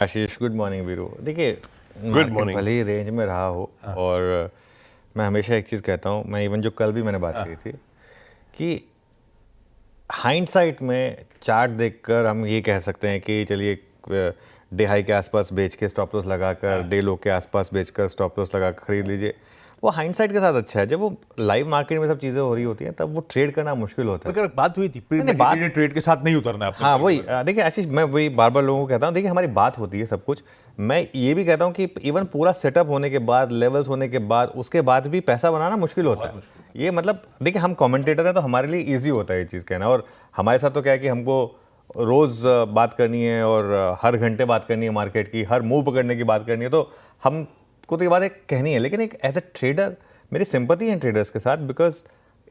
आशीष, good morning Veeru. देखिए, good market morning. भले ही range में रहा हो, और मैं हमेशा एक चीज़ कहता हूँ, मैं इवन जो कल भी मैंने बात कही थी कि हाइंडसाइट में चार्ट देखकर हम ये कह सकते हैं कि चलिए डे हाई के आसपास बेच के स्टॉप लॉस लगाकर, डे लो के आसपास बेचकर स्टॉप लॉस लगाकर खरीद लीजिए। वो हाइंडसाइट के साथ अच्छा है। जब वो लाइव मार्केट में सब चीज़ें हो रही होती हैं तब वो ट्रेड करना मुश्किल होता है। अगर बात हुई थी प्री नहीं, बात मेडिटेटेड ट्रेड के साथ नहीं उतरना है हाँ वही, देखिए आशीष, मैं वही बार बार लोगों को कहता हूँ, देखिए हमारी बात होती है सब कुछ। मैं ये भी कहता हूँ कि इवन पूरा सेटअप होने के बाद, लेवल्स होने के बाद, उसके बाद भी पैसा बनाना मुश्किल होता है। ये मतलब देखिए, हम कमेंटेटर हैं तो हमारे लिए इजी होता है ये चीज़ कहना, और हमारे साथ तो क्या है कि हमको रोज़ बात करनी है और हर घंटे बात करनी है मार्केट की, हर मूव पकड़ने की बात करनी है, तो हमको तो ये बात एक कहनी है। लेकिन एक एज ए ट्रेडर मेरी सिंपैथी है ट्रेडर्स के साथ, because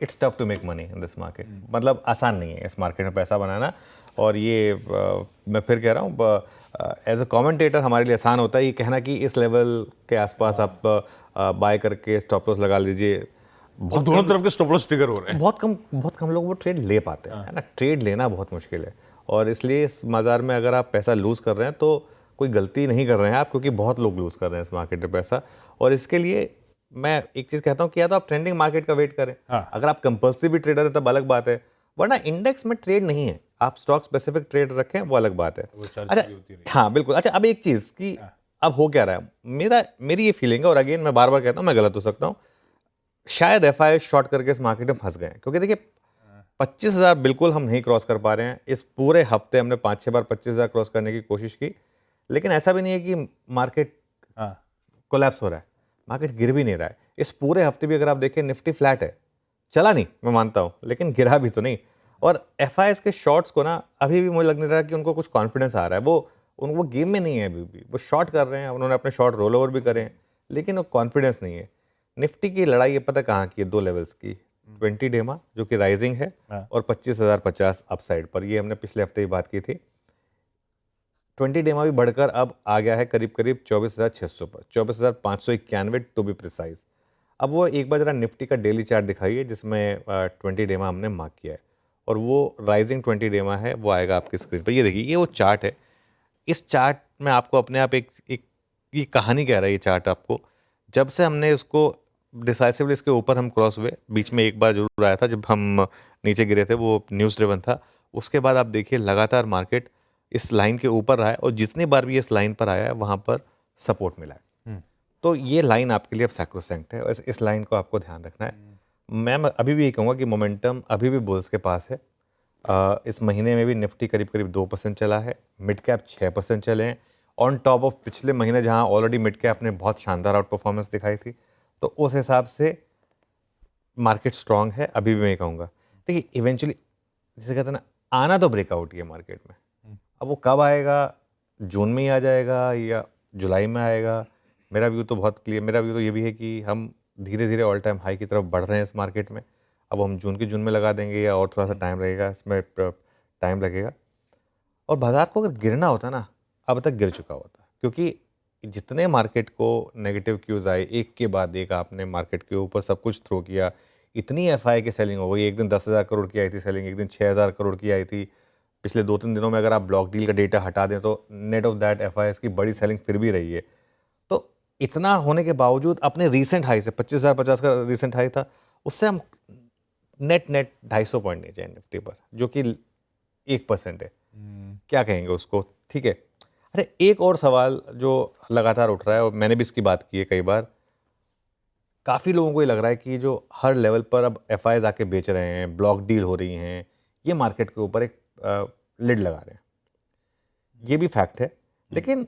it's tough to make money in this market. मतलब आसान नहीं है इस मार्केट में पैसा बनाना। और ये मैं फिर कह रहा हूँ, एज अ कमेंटेटर हमारे लिए आसान होता है ये कहना कि इस लेवल के आसपास आप बाय करके स्टॉप लॉस लगा लीजिए। बहुत दोनों तरफ के स्टॉप लॉस ट्रिगर हो रहे हैं। बहुत कम लोग वो ट्रेड ले पाते हैं, है ना। ट्रेड लेना बहुत मुश्किल है, और इसलिए इस बाजार में अगर आप पैसा लूज़ कर रहे हैं तो कोई गलती नहीं कर रहे हैं आप, क्योंकि बहुत लोग लूज़ कर रहे हैं इस मार्केट में पैसा। और इसके लिए मैं एक चीज़ कहता हूँ कि या तो आप ट्रेंडिंग मार्केट का वेट करें, अगर आप कंपल्सिव भी ट्रेडर हैं तब अलग बात है, वरना इंडेक्स में ट्रेड नहीं है, आप स्टॉक स्पेसिफिक ट्रेड रखें, वो अलग बात है। अच्छा, हाँ बिल्कुल। अच्छा, अब एक चीज़ कि अब हो क्या रहा है, मेरी ये फीलिंग है, और अगेन मैं बार बार कहता हूँ मैं गलत हो सकता हूँ, शायद एफआई शॉर्ट करके इस मार्केट में फंस गए हैं। क्योंकि देखिए 25,000 बिल्कुल हम नहीं क्रॉस कर पा रहे हैं। इस पूरे हफ्ते हमने 5-6 बार 25,000 क्रॉस करने की कोशिश की, लेकिन ऐसा भी नहीं है कि मार्केट कोलैप्स हो रहा है, मार्केट गिर भी नहीं रहा है। इस पूरे हफ्ते भी अगर आप देखें, निफ्टी फ्लैट है, चला नहीं, मैं मानता हूँ, लेकिन गिरा भी तो नहीं। और एफआईएस के शॉर्ट्स को ना अभी भी मुझे लग नहीं रहा कि उनको कुछ कॉन्फिडेंस आ रहा है। वो गेम में नहीं है अभी भी, वो शॉर्ट कर रहे हैं, उन्होंने अपने शॉर्ट रोल ओवर भी करे हैं, लेकिन वो कॉन्फिडेंस नहीं है। निफ्टी की लड़ाई ये पता कहाँ की है, दो लेवल्स की, 20 डेमा जो कि राइजिंग है, और 25,050 अपसाइड पर। ये हमने पिछले हफ्ते ही बात की थी। 20 डेमा भी बढ़कर अब आ गया है करीब करीब 24,600 पर, 24,591 टू बी प्रिसाइज। अब वो एक बार जरा निफ्टी का डेली चार्ट दिखाइए जिसमें 20 डेमा हमने मार्क किया है, और वो राइजिंग 20 डेमा है, वो आएगा आपकी स्क्रीन पर। ये देखिए, ये वो चार्ट है। इस चार्ट में आपको अपने आप एक ये कहानी कह रहा है ये चार्ट आपको। जब से हमने इसको डिसाइसिवली इसके ऊपर हम क्रॉस हुए, बीच में एक बार जरूर आया था जब हम नीचे गिरे थे, वो न्यूज़ ड्रिवन था। उसके बाद आप देखिए लगातार मार्केट इस लाइन के ऊपर रहा है, और जितनी बार भी इस लाइन पर आया है वहाँ पर सपोर्ट मिला है। तो ये लाइन आपके लिए अब सैक्रोसैंक्ट है, और इस लाइन को आपको ध्यान रखना है। मैं अभी भी ये कहूँगा कि मोमेंटम अभी भी बुल्स के पास है। इस महीने में भी निफ्टी करीब करीब 2% चला है, मिड कैप 6% चले हैं, ऑन टॉप ऑफ पिछले महीने जहां ऑलरेडी मिड कैप ने बहुत शानदार आउट परफॉर्मेंस दिखाई थी। तो उस हिसाब से मार्केट स्ट्रांग है अभी भी, मैं कहूँगा। देखिए इवेंचुअली, जैसे कहते हैं ना, आना तो ब्रेकआउट ही है मार्केट में। अब वो कब आएगा, जून में ही आ जाएगा या जुलाई में आएगा, मेरा व्यू तो बहुत क्लियर, मेरा व्यू तो ये भी है कि हम धीरे धीरे ऑल टाइम हाई की तरफ बढ़ रहे हैं इस मार्केट में। अब हम जून में लगा देंगे या और थोड़ा सा टाइम लगेगा, इसमें टाइम लगेगा। और बाजार को अगर गिरना होता ना, अब तक गिर चुका होता, क्योंकि जितने मार्केट को नेगेटिव क्यूज आए एक के बाद एक, आपने मार्केट के ऊपर सब कुछ थ्रो किया, इतनी एफआई की सेलिंग हो गई। एक दिन 10,000 करोड़ की आई थी सेलिंग, एक दिन 6,000 करोड़ की आई थी। पिछले 2-3 दिनों में अगर आप ब्लॉक डील का डेटा हटा दें तो नेट ऑफ दैट एफआईएस की बड़ी सेलिंग फिर भी रही है। तो इतना होने के बावजूद अपने रीसेंट हाई से, 25,050 का रीसेंट हाई था, उससे हम नेट 250 पॉइंट नीचे हैं निफ्टी पर, जो कि 1% है। क्या कहेंगे उसको, ठीक है। अच्छा, एक और सवाल जो लगातार उठ रहा है, और मैंने भी इसकी बात की है कई बार, काफ़ी लोगों को ये लग रहा है कि जो हर लेवल पर अब एफआईज आके बेच रहे हैं, ब्लॉक डील हो रही हैं, ये मार्केट के ऊपर एक लिड लगा रहे हैं। ये भी फैक्ट है, लेकिन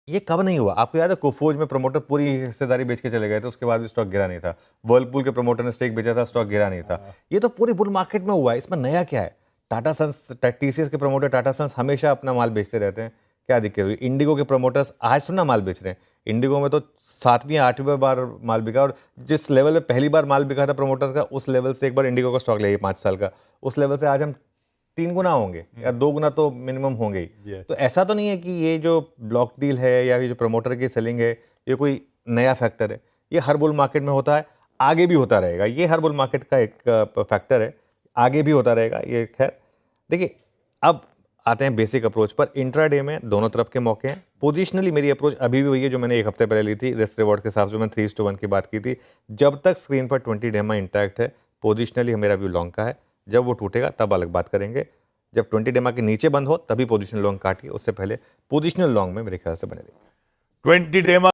ये कब नहीं हुआ? आपको याद है कोफोज में प्रमोटर पूरी हिस्सेदारी बेच के चले गए थे, उसके बाद भी स्टॉक गिरा नहीं था। वर्लपूल के प्रमोटर ने स्टेक बेचा था, स्टॉक गिरा नहीं था। ये तो पूरी बुल मार्केट में हुआ है, इसमें नया क्या है? टाटा सन्स, टीसीएस के प्रमोटर टाटा सन्स हमेशा अपना माल बेचते रहते हैं, क्या दिक्कत हुई? इंडिगो के प्रमोटर्स आज थोड़ा ना माल बेच रहे हैं। इंडिगो में तो 7वीं 8वीं बार माल बिका, और जिस लेवल पे पहली बार माल बिका था प्रमोटर्स का, उस लेवल से एक बार इंडिगो का स्टॉक ले 5 साल का, उस लेवल से आज हम 3 गुना होंगे या 2 गुना तो मिनिमम होंगे ही। तो ऐसा तो नहीं है कि ये जो ब्लॉक डील है या ये जो प्रमोटर की सेलिंग है, ये कोई नया फैक्टर है। ये हर बुल मार्केट में होता है, आगे भी होता रहेगा। ये हर बुल मार्केट का एक फैक्टर है, आगे भी होता रहेगा ये। खैर देखिए, अब आते हैं बेसिक अप्रोच पर। इंट्राडे में दोनों तरफ के मौके हैं। पोजिशनली मेरी अप्रोच अभी भी वही है जो मैंने एक हफ्ते पहले ली थी रिस्क रिवॉर्ड के हिसाब से, मैंने 3:1 की बात की थी। जब तक स्क्रीन पर 20 डेमा इंटैक्ट है, पोजिशनली मेरा व्यू लॉन्ग का है। जब वो टूटेगा तब अलग बात करेंगे। जब 20 डेमा के नीचे बंद हो तभी पोजिशनल लॉन्ग काटिए, उससे पहले पोजिशनल लॉन्ग में मेरे ख्याल से बने रहिए। 20 डेमा